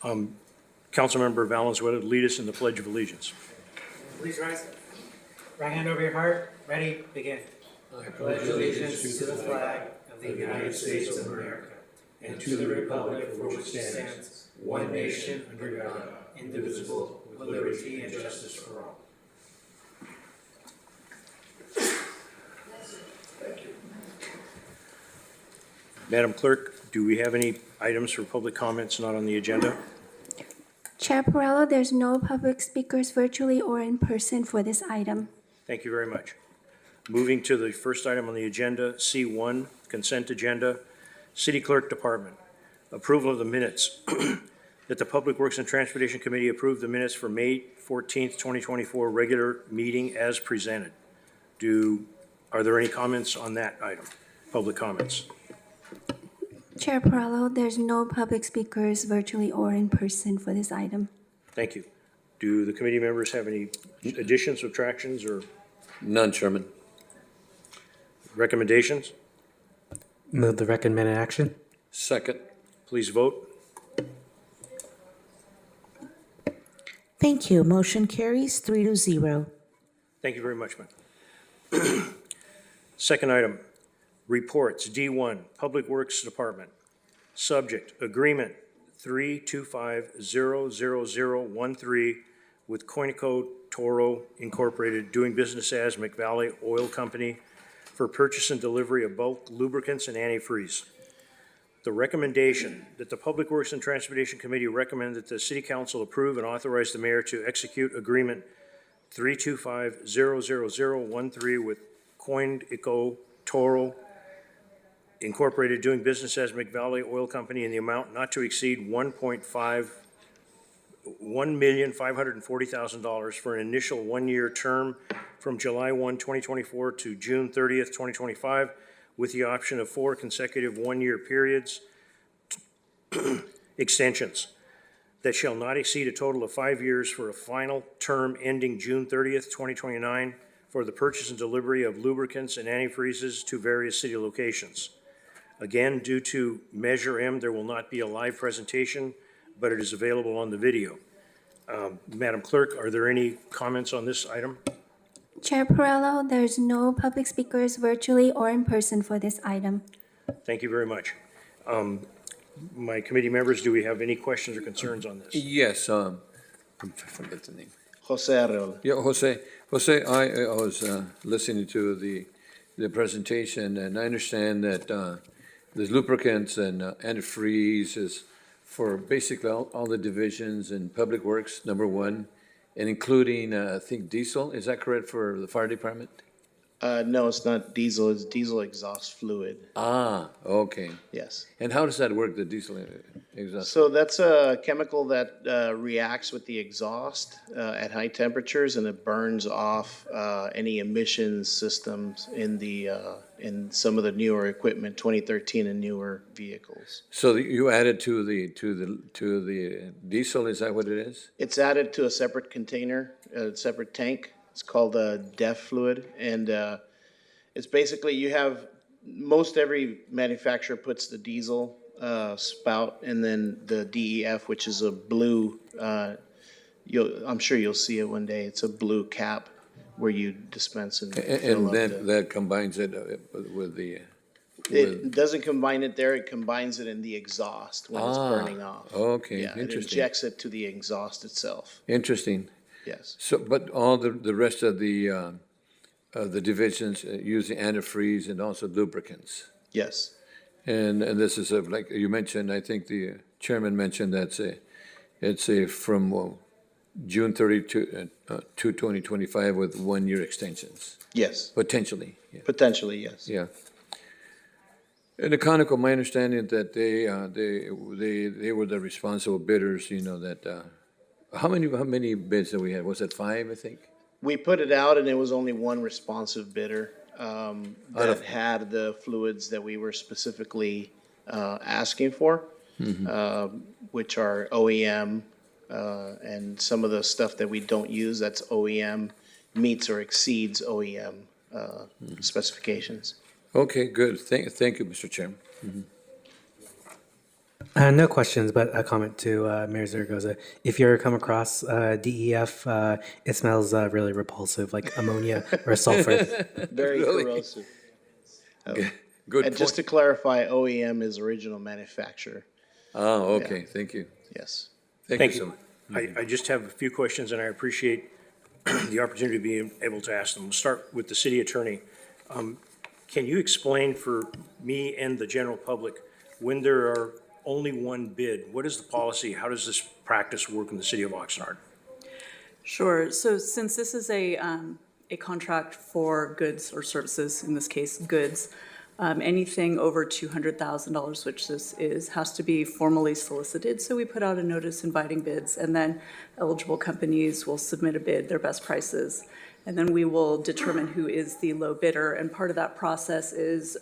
Councilmember Valenzuela, lead us in the Pledge of Allegiance. Please rise. Right hand over your heart. Ready? Begin. I pledge allegiance to the flag of the United States of America and to the republic for which it stands, one nation under God, indivisible, with liberty and justice for all. Madam Clerk, do we have any items for public comments not on the agenda? Chair Perrello, there's no public speakers virtually or in person for this item. Thank you very much. Moving to the first item on the agenda, C1, Consent Agenda, City Clerk Department. Approval of the minutes. That the Public Works and Transportation Committee approve the minutes for May 14th, 2024 regular meeting as presented. Are there any comments on that item? Public comments? Chair Perrello, there's no public speakers virtually or in person for this item. Thank you. Do the committee members have any additions, subtractions, or None, Chairman. recommendations? Move the recommended action. Second. Please vote. Thank you. Motion carries 3-0. Thank you very much, ma'am. Second item, reports. D1, Public Works Department. Subject, agreement 325-00013 with Coinico Toro Incorporated, doing business as McValley Oil Company for purchase and delivery of bulk lubricants and antifreeze. The recommendation that the Public Works and Transportation Committee recommend that the City Council approve and authorize the mayor to execute agreement 325-00013 with Coinico Toro Incorporated, doing business as McValley Oil Company, in the amount not to exceed $1,540,000 for an initial one-year term from July 1, 2024 to June 30th, 2025, with the option of 4 consecutive one-year periods extensions that shall not exceed a total of 5 years for a final term ending June 30th, 2029, for the purchase and delivery of lubricants and antifreezes to various city locations. Again, due to Measure M, there will not be a live presentation, but it is available on the video. Madam Clerk, are there any comments on this item? Chair Perrello, there's no public speakers virtually or in person for this item. Thank you very much. My committee members, do we have any questions or concerns on this? Yes, I forget the name. Jose Arreola. Yeah, Jose, I was listening to the presentation, and I understand that there's lubricants and antifreeze is for basically all the divisions in Public Works, number one, and including, I think, diesel. Is that correct for the fire department? No, it's not diesel. It's diesel exhaust fluid. Ah, okay. Yes. And how does that work, the diesel exhaust? So that's a chemical that reacts with the exhaust at high temperatures, and it burns off any emissions systems in some of the newer equipment, 2013 and newer vehicles. So you added to the diesel, is that what it is? It's added to a separate container, a separate tank. It's called DEF fluid, and it's basically most every manufacturer puts the diesel spout and then the DEF, which is a blue. I'm sure you'll see it one day. It's a blue cap where you dispense and fill up that combines it with the. It doesn't combine it there. It combines it in the exhaust when it's burning off. Okay, Yeah, it interesting. injects it to the exhaust itself. Interesting. Yes. So, but all the rest of the divisions use the antifreeze and also lubricants. Yes. And this is like you mentioned, I think the chairman mentioned it's from June 30 to 2025 with 1 year extensions, Yes. potentially. Yeah. Potentially, yes. Yeah. And the Conoco, my understanding that they were the responsible bidders, that, how many bids did we have? Was it 5, I think? We put it out and it was only one responsive bidder that had the fluids that we were specifically asking for, which are OEM and some of the stuff that we don't use that's OEM meets or exceeds OEM specifications. Okay, good. Thank you, Mr. Chairman. No questions, but a comment to Mayor Zaragoza. If you ever come across DEF, it smells really repulsive, like ammonia or sulfur. Very Really? corrosive. Good And just to point. clarify, OEM is original manufacturer. Oh, okay, thank you. Yes. Thank Thank you so you. much. I just have a few questions, and I appreciate the opportunity to be able to ask them. We'll start with the city attorney. Can you explain for me and the general public, when there are only one bid, what is the policy? How does this practice work in the city of Oxnard? Sure. So since this is a contract for goods or services, in this case, goods, anything over $200,000, which this is, has to be formally solicited. So we put out a notice inviting bids, and then eligible companies will submit a bid, their best prices. And then we will determine who is the low bidder. And part of that process is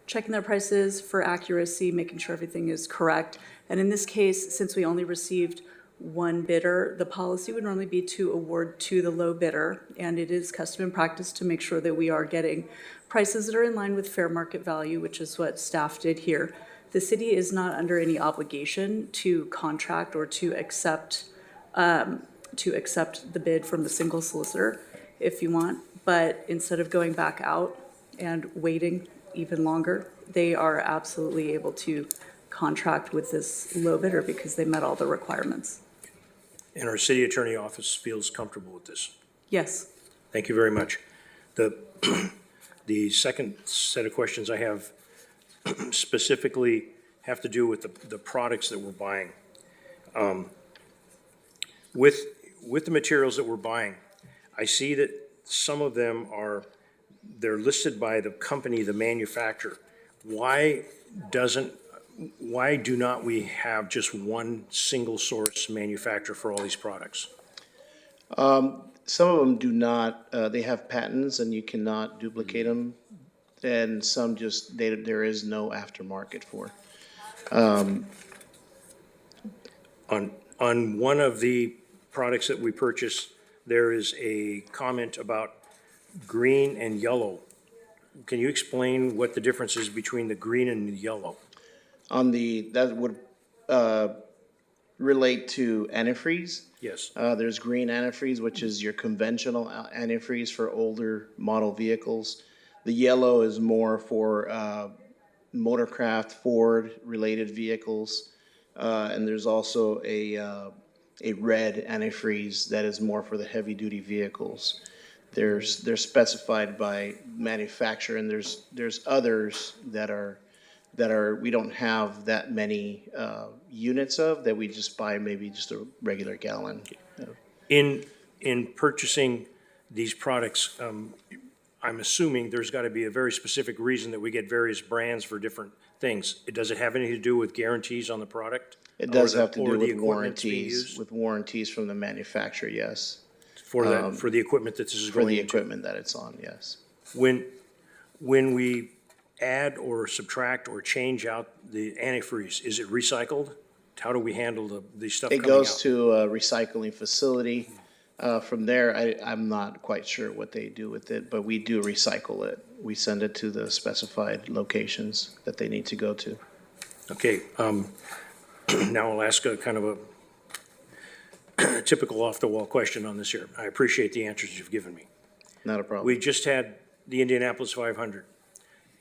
checking their prices for accuracy, making sure everything is correct. And in this case, since we only received one bidder, the policy would normally be to award to the low bidder. And it is custom and practice to make sure that we are getting prices that are in line with fair market value, which is what staff did here. The city is not under any obligation to contract or to accept the bid from the single solicitor if you want. But instead of going back out and waiting even longer, they are absolutely able to contract with this low bidder because they met all the requirements. And our city attorney office feels comfortable with this. Yes. Thank you very much. The second set of questions I have specifically have to do with the products that we're buying. With the materials that we're buying, I see that some of them they're listed by the company, the manufacturer. Why do not we have just one single source manufacturer for all these products? Some of them do not, they have patents and you cannot duplicate them. And some just, there is no aftermarket for. On one of the products that we purchase, there is a comment about green and yellow. Can you explain what the difference is between the green and the yellow? That would relate to antifreeze. Yes. There's green antifreeze, which is your conventional antifreeze for older model vehicles. The yellow is more for motorcraft, Ford-related vehicles. And there's also a red antifreeze that is more for the heavy-duty vehicles. They're specified by manufacturer, and there's others that are we don't have that many units of, that we just buy maybe just a regular gallon. In purchasing these products, I'm assuming there's got to be a very specific reason that we get various brands for different things. Does it have anything to do with guarantees on the product? It does have to or do the with equipment that's being warranties, used? with warranties from the manufacturer, yes. For the equipment that this is For going the into? equipment that it's on, yes. When we add or subtract or change out the antifreeze, is it recycled? How do we handle the stuff It coming out? goes to a recycling facility. From there, I'm not quite sure what they do with it, but we do recycle it. We send it to the specified locations that they need to go to. Okay, now I'll ask a kind of a typical off-the-wall question on this here. I appreciate the answers you've given me. Not a problem. We just had the Indianapolis 500,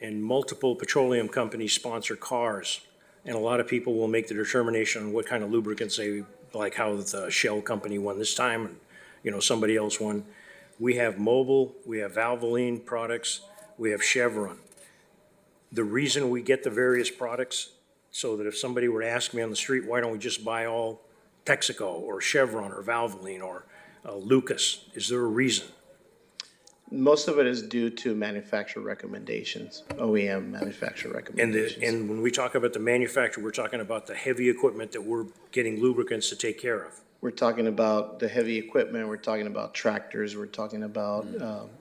and multiple petroleum companies sponsor cars, and a lot of people will make the determination on what kind of lubricants they like, how the Shell company won this time, and somebody else won. We have Mobil, we have Valvoline products, we have Chevron. The reason we get the various products, so that if somebody were to ask me on the street, why don't we just buy all Texaco or Chevron or Valvoline or Lucas, is there a reason? Most of it is due to manufacturer recommendations, OEM manufacturer recommendations. And when we talk about the manufacturer, we're talking about the heavy equipment that we're getting lubricants to take care of. We're talking about the heavy equipment, we're talking about tractors, we're talking about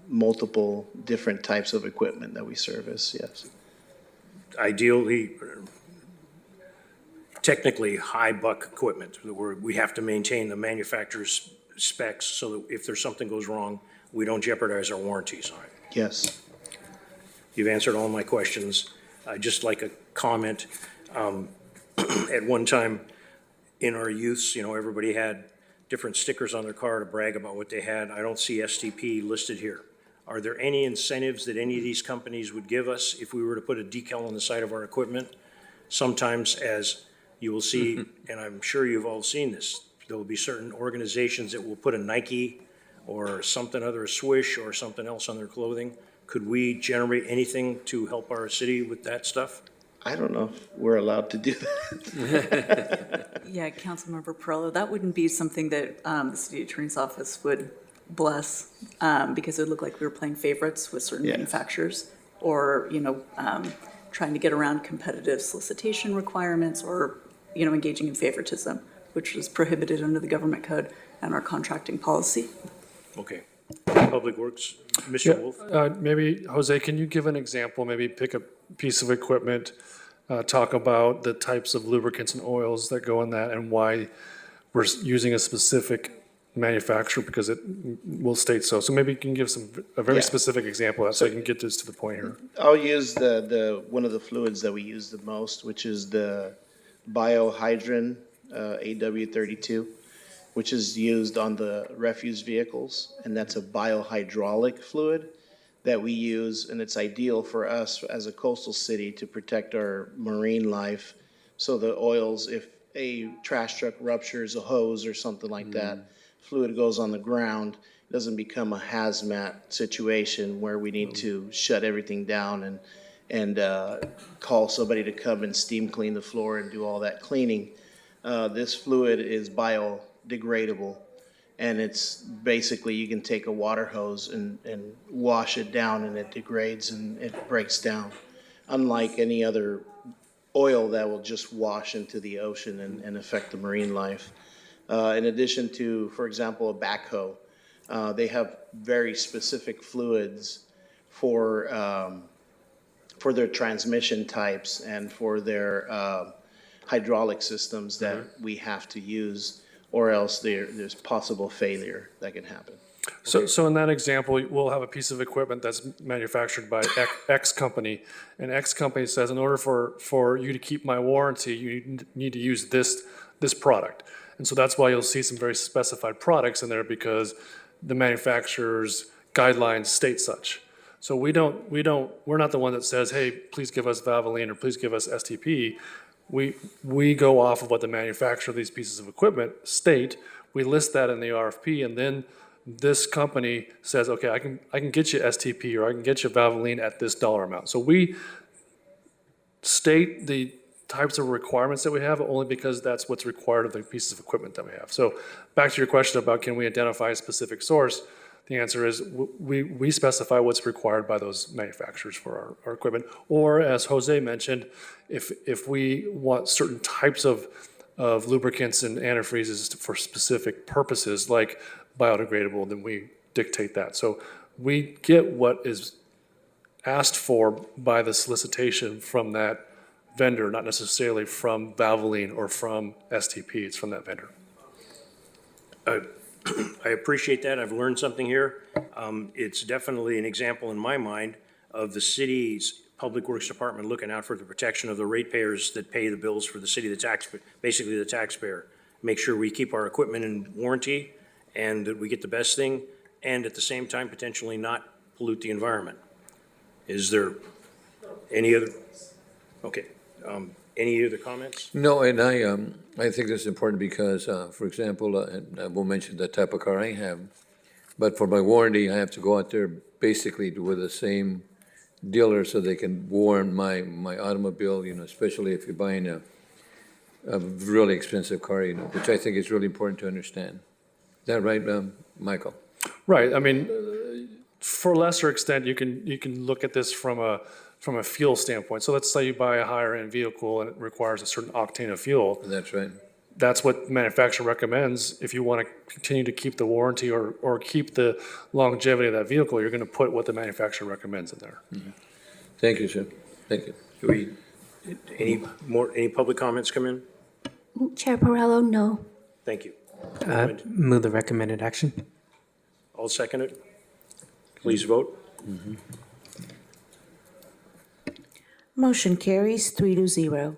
multiple different types of equipment that we service, yes. Ideally, technically high buck equipment, where we have to maintain the manufacturer's specs so that if there's something goes wrong, we don't jeopardize our warranties on it. Yes. You've answered all my questions. I'd just like a comment. at one time in our youths, everybody had different stickers on their car to brag about what they had. I don't see STP listed here. Are there any incentives that any of these companies would give us if we were to put a decal on the side of our equipment? Sometimes, as you will see, and I'm sure you've all seen this, there will be certain organizations that will put a Nike or something other, a Swish or something else on their clothing. Could we generate anything to help our city with that stuff? I don't know if we're allowed to do that. Yeah, Councilmember Perrello, that wouldn't be something that the city attorney's office would bless, because it would look like we were playing favorites with certain Yeah. manufacturers, or, trying to get around competitive solicitation requirements, or, engaging in favoritism, which is prohibited under the government code and our contracting policy. Okay. Public Works, Mr. Wolf? Maybe, Jose, can you give an example, maybe pick a piece of equipment, talk about the types of lubricants and oils that go in that and why we're using a specific manufacturer, because it will state so. So maybe you can give a very Yeah. specific example of that so I can get this to the point here. I'll use the one of the fluids that we use the most, which is the biohydrin AW32, which is used on the refuse vehicles, and that's a biohydraulic fluid that we use, and it's ideal for us as a coastal city to protect our marine life. So the oils, if a trash truck ruptures a hose or something like that, fluid goes on the ground, it doesn't become a hazmat situation where we need to shut everything down and call somebody to come and steam clean the floor and do all that cleaning. This fluid is biodegradable, and it's basically, you can take a water hose and wash it down and it degrades and it breaks down. Unlike any other oil that will just wash into the ocean and affect the marine life. In addition to, for example, a backhoe, they have very specific fluids for their transmission types and for their hydraulic systems that we have to use, or else there's possible failure that can happen. So in that example, we'll have a piece of equipment that's manufactured by X company, and X company says, in order for you to keep my warranty, you need to use this product. And so that's why you'll see some very specified products in there, because the manufacturer's guidelines state such. So we're not the one that says, hey, please give us Valvoline or please give us STP. We go off of what the manufacturer of these pieces of equipment state. We list that in the RFP, and then this company says, okay, I can get you STP or I can get you Valvoline at this dollar amount. So we state the types of requirements that we have only because that's what's required of the pieces of equipment that we have. So back to your question about can we identify a specific source, the answer is we specify what's required by those manufacturers for our equipment. Or as Jose mentioned, if we want certain types of lubricants and antifreezes for specific purposes like biodegradable, then we dictate that. So we get what is asked for by the solicitation from that vendor, not necessarily from Valvoline or from STP, it's from that vendor. I appreciate that. I've learned something here. It's definitely an example in my mind of the city's Public Works Department looking out for the protection of the ratepayers that pay the bills for the city, basically the taxpayer. Make sure we keep our equipment in warranty and that we get the best thing, and at the same time potentially not pollute the environment. Is there any other? Okay. Any other comments? No, and I think this is important because, for example, and I won't mention the type of car I have, but for my warranty, I have to go out there basically with the same dealer so they can warrant my automobile, especially if you're buying a really expensive car, which I think is really important to understand. Is that right, Michael? Right, I mean, for a lesser extent, you can look at this from a fuel standpoint. So let's say you buy a higher end vehicle and it requires a certain octane of fuel. That's right. That's what the manufacturer recommends. If you want to continue to keep the warranty or keep the longevity of that vehicle, you're going to put what the manufacturer recommends in there. Mm-hmm. Thank you, sir. Thank you. Do any public comments come in? Chair Perrello, no. Thank you. Move the recommended action. I'll second it. Please vote. Motion carries 3-0.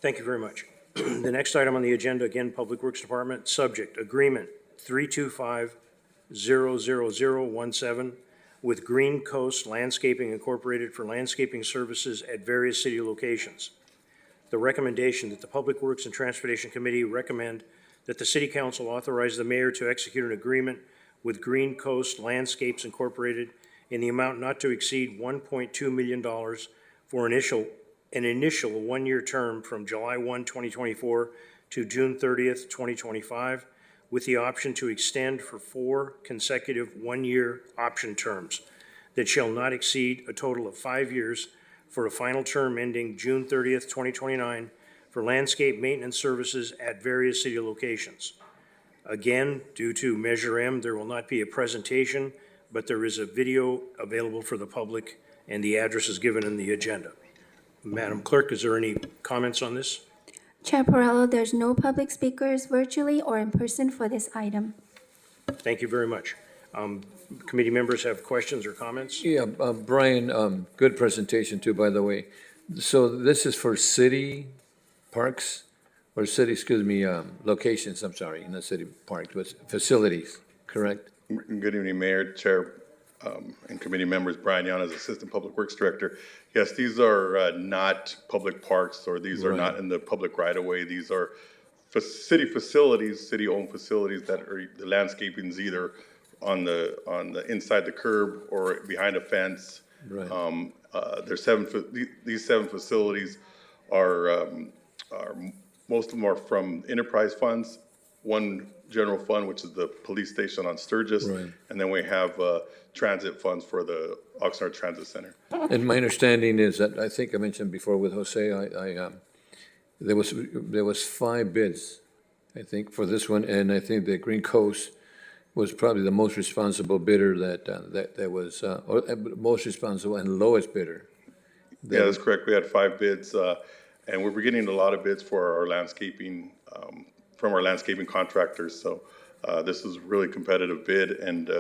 Thank you very much. The next item on the agenda, again, Public Works Department, subject, agreement 325-00017 with Green Coast Landscaping Incorporated for landscaping services at various city locations. The recommendation that the Public Works and Transportation Committee recommend that the City Council authorize the mayor to execute an agreement with Green Coast Landscapes Incorporated in the amount not to exceed $1.2 million for an initial one-year term from July 1, 2024 to June 30th, 2025, with the option to extend for 4 consecutive one-year option terms that shall not exceed a total of 5 years for a final term ending June 30th, 2029 for landscape maintenance services at various city locations. Again, due to Measure M, there will not be a presentation, but there is a video available for the public, and the address is given in the agenda. Madam Clerk, is there any comments on this? Chair Perrello, there's no public speakers virtually or in person for this item. Thank you very much. Committee members have questions or comments? Yeah, Brian, good presentation too, by the way. So this is for city parks, or city, locations, I'm sorry, not city parks, but facilities, correct? Good evening, Mayor, Chair, and committee members. Brian Llanas, Assistant Public Works Director. Yes, these are not public parks, or these are not in the public right-of-way. These are city facilities, city-owned facilities that are, the landscaping's either on the inside the curb or behind a fence. Right. There's these 7 facilities are most of them are from enterprise funds, one general fund, which is the police station on Sturgis, Right. and then we have transit funds for the Oxnard Transit Center. And my understanding is that, I think I mentioned before with Jose, there was 5 bids, I think, for this one, and I think that Green Coast was probably the most responsible bidder that was, or most responsible and lowest bidder. Yeah, that's correct. We had 5 bids, and we're getting a lot of bids for our landscaping, from our landscaping contractors. So this is a really competitive bid, and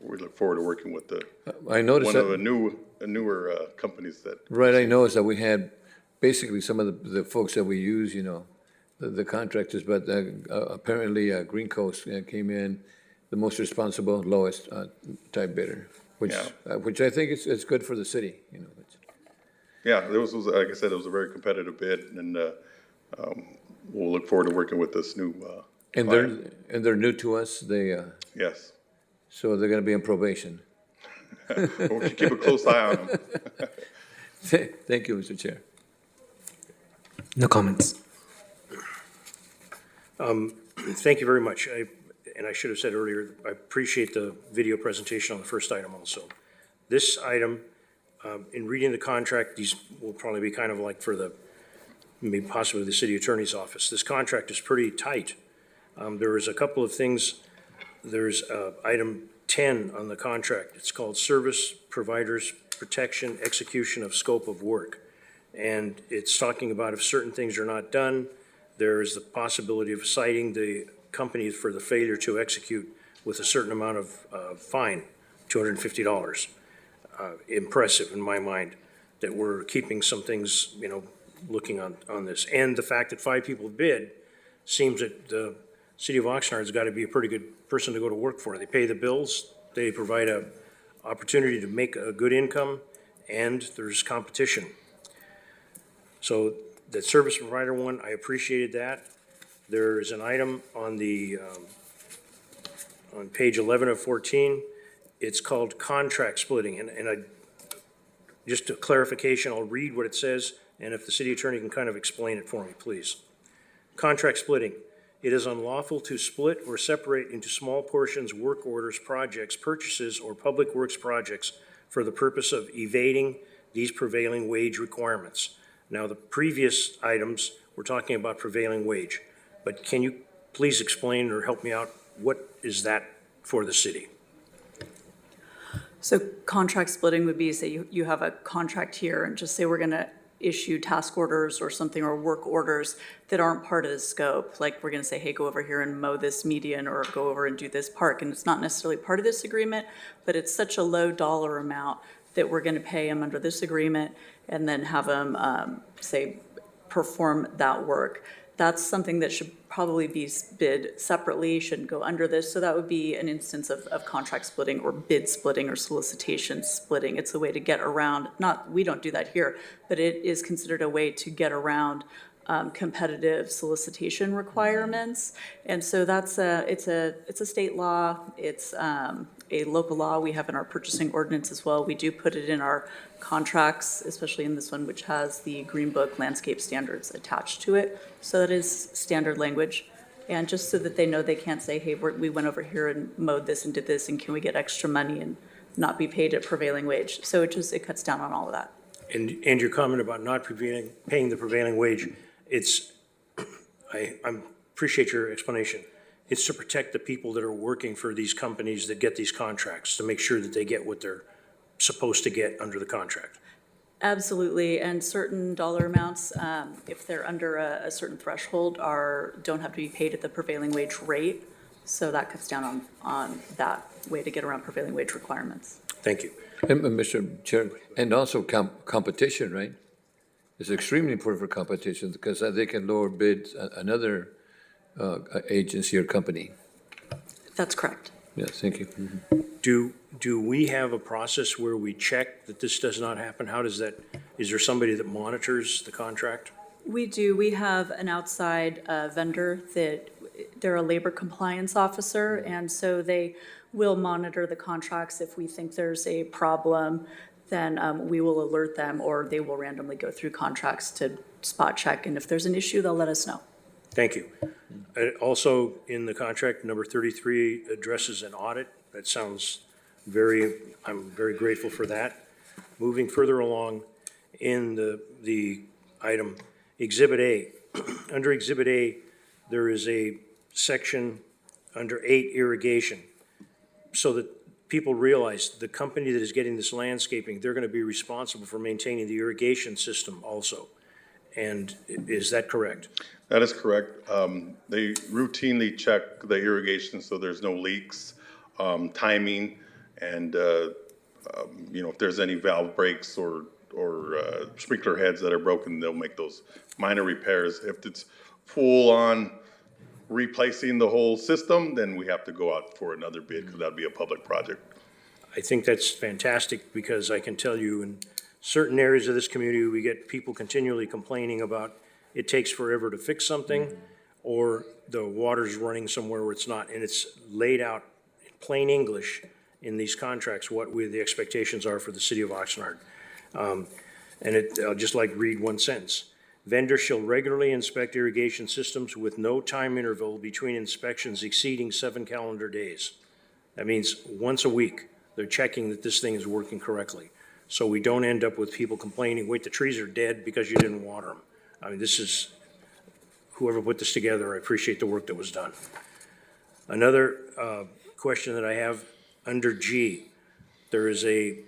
we look forward to working with I noticed one of that, the newer companies that. right, I noticed that we had basically some of the folks that we use, the contractors, but apparently Green Coast came in the most responsible, lowest type bidder, which I think is good for the city, Yeah, it was, like I said, it was a very competitive bid, and we'll look forward to working with this new And client. they're new to us, Yes. so they're gonna be on probation. We'll keep a close eye on them. Thank you, Mr. Chair. No comments. Thank you very much. And I should have said earlier, I appreciate the video presentation on the first item also. This item, in reading the contract, these will probably be kind of like for maybe possibly the city attorney's office. This contract is pretty tight. There is a couple of things. There's item 10 on the contract. It's called Service Providers Protection Execution of Scope of Work. And it's talking about if certain things are not done, there is the possibility of citing the company for the failure to execute with a certain amount of fine, $250. Impressive in my mind that we're keeping some things, looking on this. And the fact that 5 people bid seems that the city of Oxnard's got to be a pretty good person to go to work for. They pay the bills, they provide a opportunity to make a good income, and there's competition. So the service provider one, I appreciated that. There is an item on on page 11 of 14. It's called contract splitting, and just a clarification, I'll read what it says, and if the city attorney can kind of explain it for me, please. Contract splitting. It is unlawful to split or separate into small portions work orders, projects, purchases, or public works projects for the purpose of evading these prevailing wage requirements. Now, the previous items, we're talking about prevailing wage, but can you please explain or help me out, what is that for the city? So contract splitting would be, say you have a contract here and just say we're going to issue task orders or something, or work orders that aren't part of the scope. Like we're going to say, hey, go over here and mow this median, or go over and do this park. And it's not necessarily part of this agreement, but it's such a low dollar amount that we're going to pay them under this agreement, and then have them, say, perform that work. That's something that should probably be bid separately, shouldn't go under this. So that would be an instance of contract splitting or bid splitting or solicitation splitting. It's a way to get around, we don't do that here, but it is considered a way to get around competitive solicitation requirements. And so it's a state law, it's a local law we have in our purchasing ordinance as well. We do put it in our contracts, especially in this one, which has the Green Book landscape standards attached to it. So that is standard language. And just so that they know, they can't say, hey, we went over here and mowed this and did this, and can we get extra money and not be paid at prevailing wage? So it cuts down on all of that. And your comment about not paying the prevailing wage, I appreciate your explanation. It's to protect the people that are working for these companies that get these contracts, to make sure that they get what they're supposed to get under the contract. Absolutely, and certain dollar amounts, if they're under a certain threshold, don't have to be paid at the prevailing wage rate. So that cuts down on that way to get around prevailing wage requirements. Thank you. And, Mr. Chair, and also competition, right? It's extremely important for competition because they can lower bids another agency or company. That's correct. Yes, thank you. Do we have a process where we check that this does not happen? How does that, is there somebody that monitors the contract? We do. We have an outside vendor they're a labor compliance officer, and so they will monitor the contracts. If we think there's a problem, then we will alert them, or they will randomly go through contracts to spot check, and if there's an issue, they'll let us know. Thank you. Also, in the contract, number 33 addresses an audit. That sounds I'm very grateful for that. Moving further along in the item, Exhibit A. Under Exhibit A, there is a section under 8, irrigation, so that people realize the company that is getting this landscaping, they're going to be responsible for maintaining the irrigation system also. And is that correct? That is correct. They routinely check the irrigation so there's no leaks, timing, and if there's any valve breaks or sprinkler heads that are broken, they'll make those minor repairs. If it's full on replacing the whole system, then we have to go out for another bid because that'd be a public project. I think that's fantastic, because I can tell you in certain areas of this community, we get people continually complaining about it takes forever to fix something, or the water's running somewhere where it's not, and it's laid out in plain English in these contracts what the expectations are for the city of Oxnard. I'll just read one sentence. Vendor shall regularly inspect irrigation systems with no time interval between inspections exceeding 7 calendar days. That means once a week, they're checking that this thing is working correctly. So we don't end up with people complaining, wait, the trees are dead because you didn't water them. I mean, this is, whoever put this together, I appreciate the work that was done. Another question that I have, under G, there is a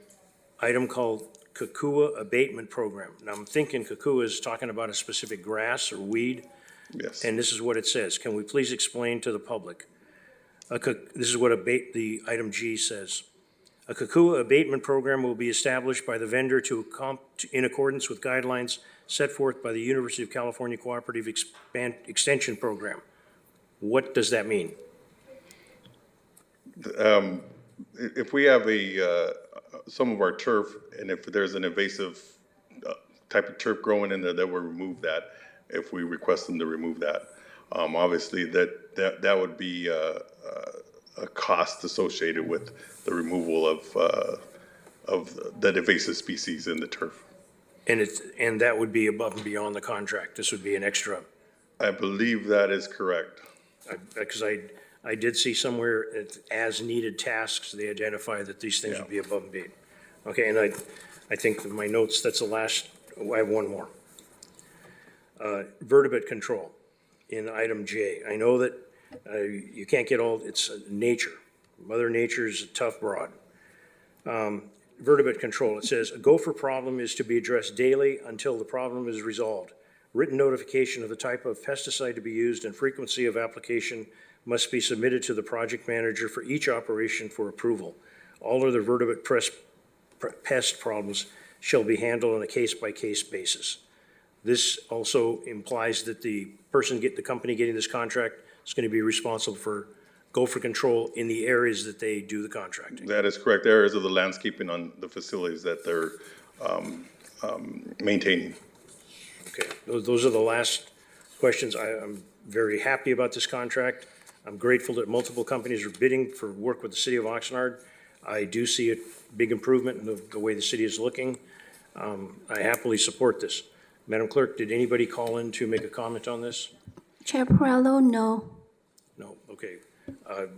item called Kukua Abatement Program. Now, I'm thinking Kukua is talking about a specific grass or weed. Yes. And this is what it says. Can we please explain to the public? This is what the item G says. A Kukua abatement program will be established by the vendor in accordance with guidelines set forth by the University of California Cooperative Extension Program. What does that mean? If we have some of our turf, and if there's an invasive type of turf growing in there, that will remove that if we request them to remove that. Obviously, that would be a cost associated with the removal of that invasive species in the turf. And that would be above and beyond the contract. This would be an extra. I believe that is correct. Because I did see somewhere as needed tasks, they identify that these things would be above and beyond. Okay, and I think in my notes, that's the last, I have one more. Vertebrate control in item J. I know that you can't get it's nature. Mother Nature's a tough broad. Vertebrate control, it says, a gopher problem is to be addressed daily until the problem is resolved. Written notification of the type of pesticide to be used and frequency of application must be submitted to the project manager for each operation for approval. All other vertebrate pest problems shall be handled on a case-by-case basis. This also implies that the company getting this contract is going to be responsible for gopher control in the areas that they do the contracting. That is correct. Areas of the landscaping on the facilities that they're maintaining. Okay, those are the last questions. I'm very happy about this contract. I'm grateful that multiple companies are bidding for work with the city of Oxnard. I do see a big improvement in the way the city is looking. I happily support this. Madam Clerk, did anybody call in to make a comment on this? Chair Perrello, no. No, okay.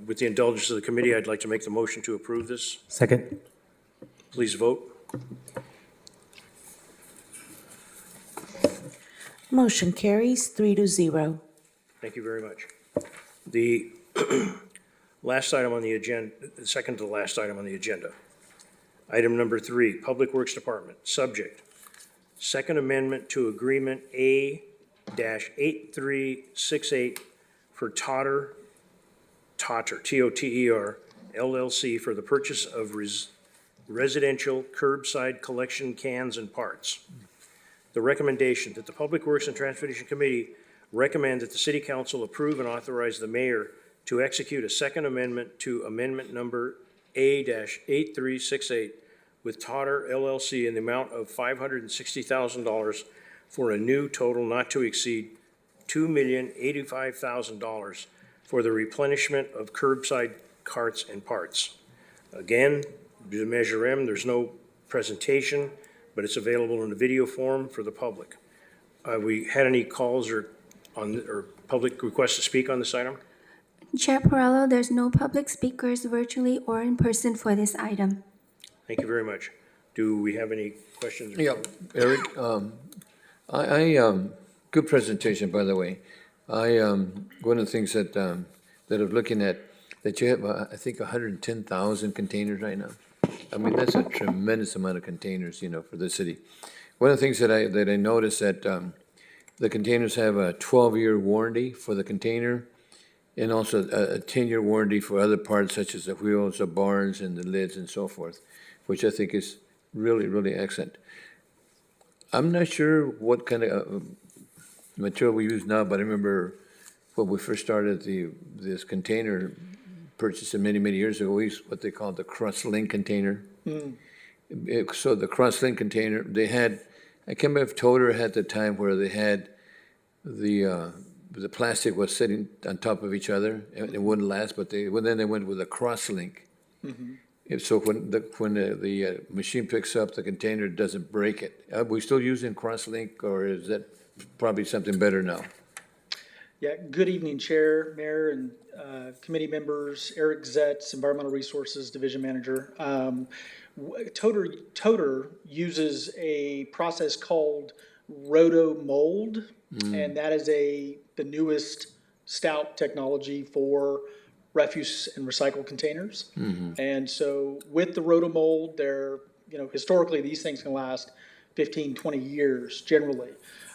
With the indulgence of the committee, I'd like to make the motion to approve this. Second. Please vote. Motion carries 3-0. Thank you very much. The last item on the agenda, second to the last item on the agenda. Item number 3, Public Works Department, subject, Second Amendment to Agreement A-8368 for Totter, T-O-T-E-R, LLC for the purchase of residential curbside collection cans and parts. The recommendation that the Public Works and Transportation Committee recommend that the City Council approve and authorize the mayor to execute a second amendment to amendment number A-8368 with Totter LLC in the amount of $560,000 for a new total not to exceed $2,085,000 for the replenishment of curbside carts and parts. Again, due to Measure M, there's no presentation, but it's available in the video form for the public. We had any calls or public requests to speak on this item? Chair Perrello, there's no public speakers virtually or in person for this item. Thank you very much. Do we have any questions? Yeah, Eric, good presentation, by the way. One of the things that I'm looking at, that you have, I think, 110,000 containers right now. I mean, that's a tremendous amount of containers, for the city. One of the things that I noticed that the containers have a 12-year warranty for the container, and also a 10-year warranty for other parts such as the wheels, the bars, and the lids, and so forth, which I think is really, really excellent. I'm not sure what kind of material we use now, but I remember when we first started this container purchase many, many years ago, we used what they called the cross-link container. So the cross-link container, they had, I can't remember if Toter had the time where they had the plastic was sitting on top of each other, and it wouldn't last, but then they went with a cross-link. So when the machine picks up the container, it doesn't break it. Are we still using cross-link, or is that probably something better now? Yeah, good evening, Chair, Mayor, and committee members. Eric Zetz, Environmental Resources Division Manager. Toter uses a process called roto-mold, and that is the newest stout technology for refuse and recycled containers. And so with the roto-mold, historically these things can last 15, 20 years generally.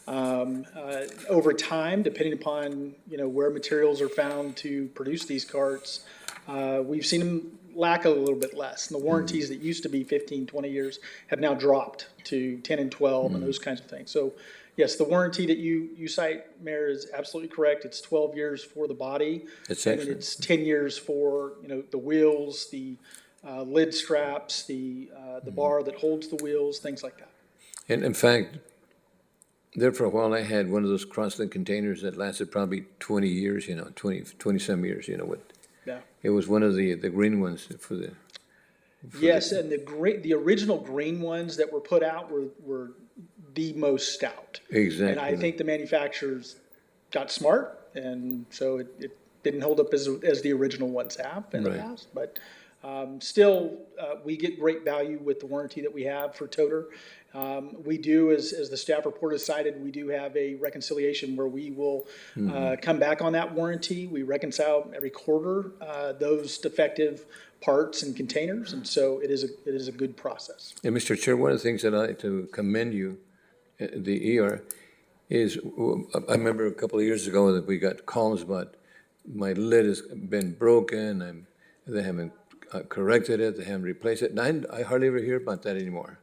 Over time, depending upon where materials are found to produce these carts, we've seen them lack a little bit less. And the warranties that used to be 15, 20 years have now dropped to 10 and 12 and those kinds of things. So yes, the warranty that you cite, Mayor, is absolutely correct. It's 12 years for the body. That's and excellent. it's 10 years for the wheels, the lid straps, the bar that holds the wheels, things like that. And in fact, there for a while, I had one of those cross-link containers that lasted probably 20 years, 20-some years, Yeah. It was one of the green ones for the. Yes, and the original green ones that were put out were the most stout. Exactly. And I think the manufacturers got smart, and so it didn't hold up as the original ones have in the Right. past. But still, we get great value with the warranty that we have for Toter. We do, as the staff report has cited, we do have a reconciliation where we will come back on that warranty. We reconcile every quarter those defective parts and containers, and so it is a good process. And Mr. Chair, one of the things that I like to commend you, the ER, is I remember a couple of years ago that we got calls about my lid has been broken, they haven't corrected it, they haven't replaced it, and I hardly ever hear about that anymore.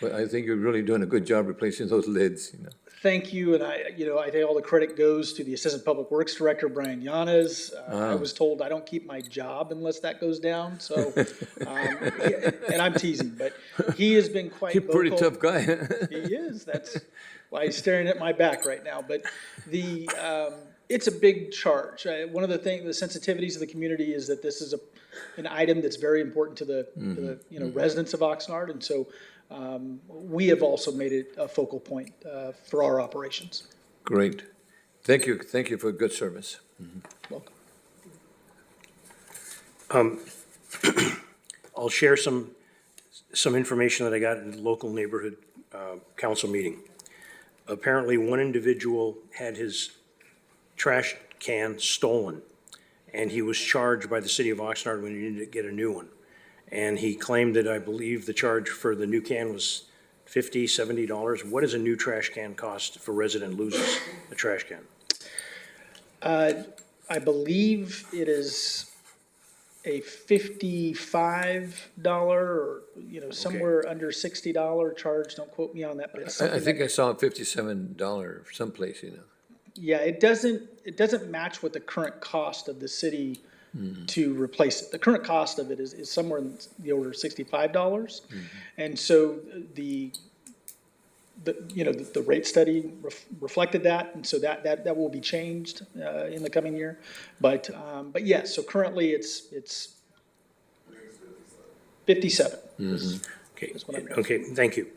But I think you're really doing a good job replacing those lids, you know. Thank you, and I think all the credit goes to the Assistant Public Works Director, Brian Yanes. I was told I don't keep my job unless that goes down, so, and I'm teasing, but he has been quite You're a pretty vocal. tough guy. He is, that's why he's staring at my back right now, but it's a big charge. One of the sensitivities of the community is that this is an item that's very important to the residents of Oxnard, and so we have also made it a focal point for our operations. Great. Thank you for good service. Welcome. I'll share some information that I got in the local neighborhood council meeting. Apparently, one individual had his trash can stolen, and he was charged by the city of Oxnard when he needed to get a new one. And he claimed that I believe the charge for the new can was $50, $70. What does a new trash can cost if a resident loses a trash can? I believe it is a $55 or, somewhere under $60 charge. Don't quote me on that, but it's something. I think I saw $57 someplace, you know. Yeah, it doesn't match what the current cost of the city to replace it. The current cost of it is somewhere in the order of $65. And so the rate study reflected that, and so that will be changed in the coming year. But yes, so currently it's 57. Okay, That's what I'm okay, thank you.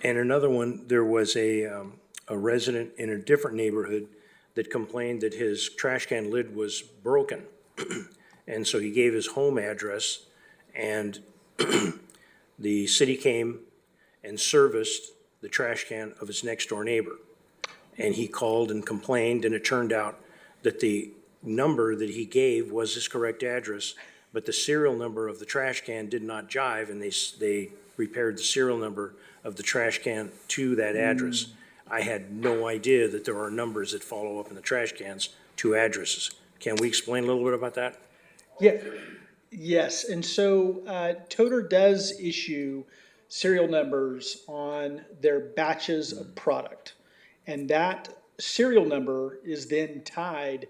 And another one, there was a resident in a different neighborhood that complained that his trash can lid was broken. And so he gave his home address, and the city came and serviced the trash can of his next door neighbor. And he called and complained, and it turned out that the number that he gave was his correct address, but the serial number of the trash can did not jive, and they repaired the serial number of the trash can to that address. I had no idea that there are numbers that follow up in the trash cans to addresses. Can we explain a little bit about that? Yeah, yes, and so Toter does issue serial numbers on their batches of product. And that serial number is then tied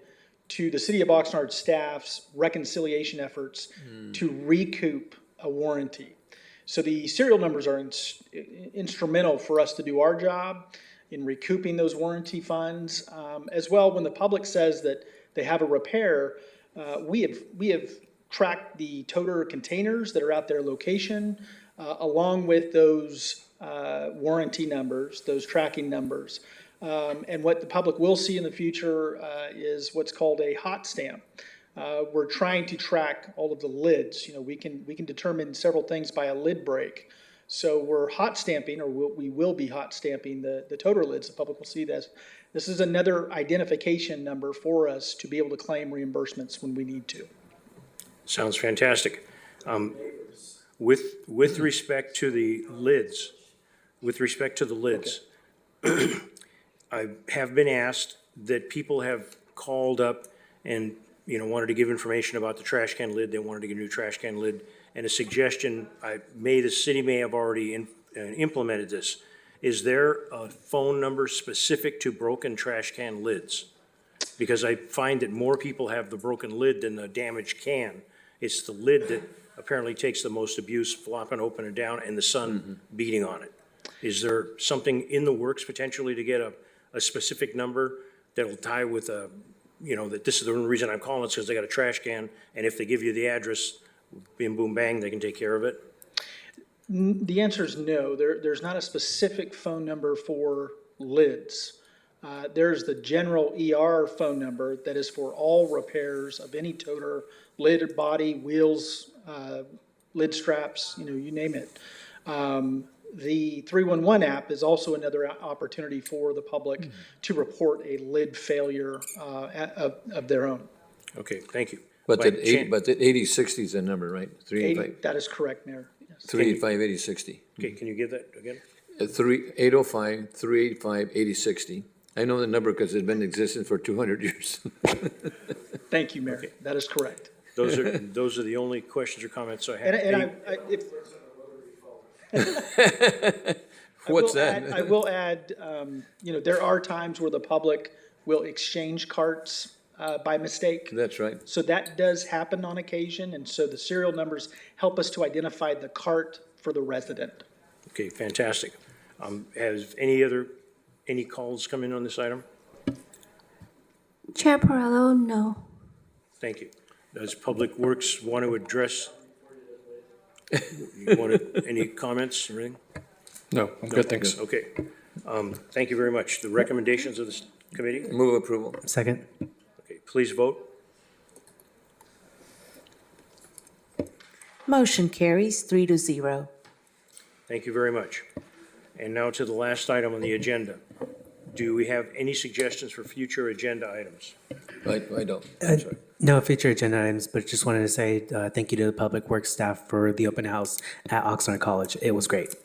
to the City of Oxnard staff's reconciliation efforts to recoup a warranty. So the serial numbers are instrumental for us to do our job in recouping those warranty funds. As well, when the public says that they have a repair, we have tracked the Toter containers that are at their location, along with those warranty numbers, those tracking numbers. And what the public will see in the future is what's called a hot stamp. We're trying to track all of the lids. We can determine several things by a lid break. So we're hot stamping, or we will be hot stamping the Toter lids. The public will see this. This is another identification number for us to be able to claim reimbursements when we need to. Sounds fantastic. With respect to the lids, I have been asked that people have called up and, wanted to give information about the trash can lid. They wanted to get a new trash can lid. And a suggestion, the city may have already implemented this. Is there a phone number specific to broken trash can lids? Because I find that more people have the broken lid than the damaged can. It's the lid that apparently takes the most abuse, flopping open and down, and the sun beating on it. Is there something in the works potentially to get a specific number that'll tie with that this is the reason I'm calling, it's because they got a trash can, and if they give you the address, bim, boom, bang, they can take care of it? The answer is no. There's not a specific phone number for lids. There's the general ER phone number that is for all repairs of any Toter, lid, body, wheels, lid straps, you name it. The 311 app is also another opportunity for the public to report a lid failure of their own. Okay, thank you. But that 8060 is the number, right? 385. That is correct, Mayor. Yes. 385 8060. Okay, can you give that again? 805 385 8060. I know the number because it's been in existence for 200 years. Thank you, Mayor. That is correct. Those are the only questions or comments I have. What's will that? add- I will add, there are times where the public will exchange carts by mistake. That's right. So that does happen on occasion, and so the serial numbers help us to identify the cart for the resident. Okay, fantastic. Has any calls come in on this item? Chair Perallo, no. Thank you. Does Public Works want to address? Any comments or anything? No, I'm good, thanks. Okay. Thank you very much. The recommendations of this committee? Move approval. Second. Okay, please vote. Motion carries 3-0. Thank you very much. And now to the last item on the agenda. Do we have any suggestions for future agenda items? I don't. I'm sorry. No future agenda items, but just wanted to say thank you to the Public Works staff for the open house at Oxnard College. It was great.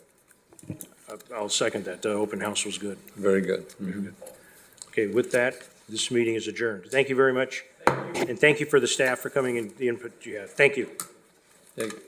I'll second that. The open house was good. Very good. Okay, with that, this meeting is adjourned. Thank you very much. And thank you for the staff for coming and the input you had. Thank you. Thank you.